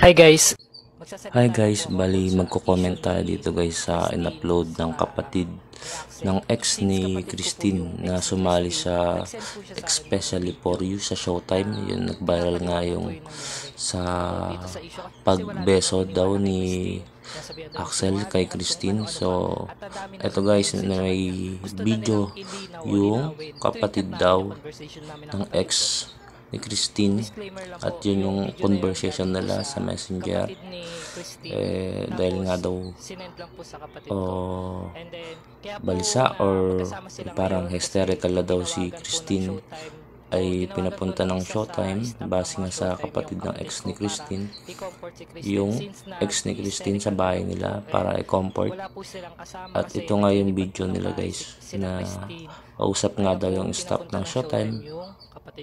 Hi guys. Hi guys, bali magko-comment tayo dito guys sa in-upload ng kapatid ng ex ni Christine na sumali sa Especially For You sa Showtime. Yun, nag-viral nga yung sa pagbeso daw ni Axel kay Christine. So, eto guys, may video yung kapatid daw ng ex ni Christine at yun yung conversation nila sa Messenger. Dahil nga daw balisa or parang hysterical na daw si Christine, ay pinapunta ng Showtime base nga sa kapatid ng ex ni Christine, yung ex ni Christine sa bahay nila para i-comfort. At ito nga yung video nila guys, na kausap nga daw yung staff ng Showtime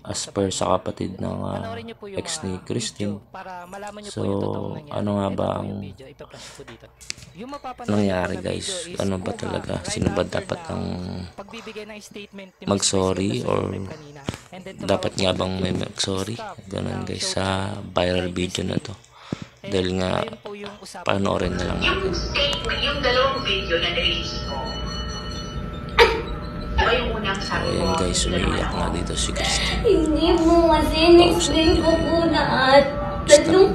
as per sa kapatid ng ex ni Christine. So ano nga ba ang nangyari guys? Ano ba talaga? Sino ba dapat ang mag-sorry, or dapat nga bang may mag-sorry? Ganun guys sa viral video na to. Dahil nga panoorin na lang natin. Yung dalawang video na nirelease mo, diba yung unang sabi ko? Ayan guys, umiiyak nga dito si Christine. Hindi mo kasi in-explain ko po na at tatlong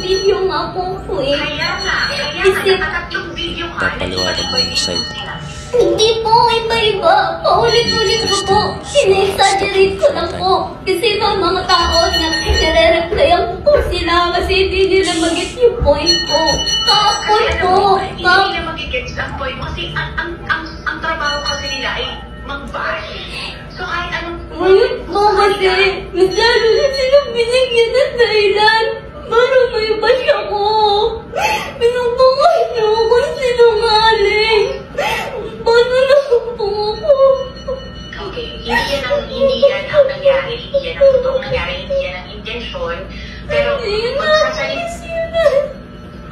video nga po ko eh. Kaya nga, nakatatlong video ka. Papaliwanag mo yung side. Hindi po, iba-iba. Paulit-ulit ko po. Ina-exaggerate ko lang po. Kasi yung mga tao na nire-replyan ko po sila kasi hindi nila mag-get yung point ko. Kapoy po. Hindi nila mag-get ang point mo kasi ang trabaho kasi nila ay mag-bash. So kahit anong... Ngayon po kasi, masyado na silang binigyan ng dahilan. Para may bash ako. Pinubukas niyo ako sinungaling. Paano na po ako? Okay, hindi yan ang nangyari. Hindi yan ang totoong nangyari. Hindi yan ang intensyon. Pero magsasalita...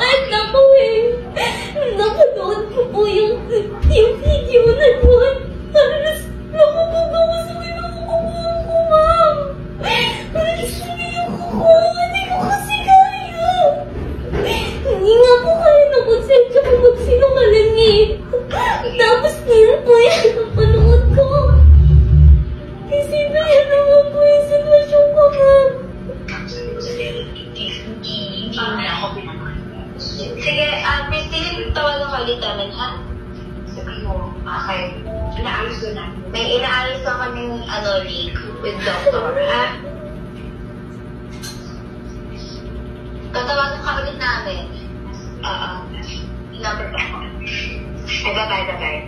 Ay, naku eh. Nakanood ko po yung video na doon. Halos nakabog ako sa kinukukuha ko, ma'am. Halos umiyak ko. Hindi ko kasi kaya. Hindi nga po kaya nakonsensya ko magsinungaling eh. Tapos ngayon po yan napanood ko. Kasi kaya naman po yung sitwasyon ko, ma'am. Hindi na ako pinamahan. Sige, Christine, tawagan ka ulit namin, ha? Sabi mo, okay. Inaayos ko na. May inaayos na kaming leak with doctor, ha? Tatawagan ka ulit namin. Number pa ako. Bye-bye.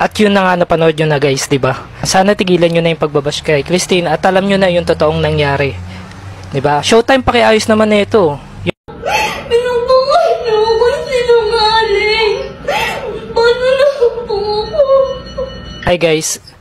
At yun na nga, napanood nyo na guys, di ba? Sana tigilan nyo na yung pagbabash kay Christine at alam nyo na yung totoong nangyari. Di ba? Showtime pakiayos naman na ito. Pinubukas niyo ako sinungaling. Paano na po ako? Hi guys.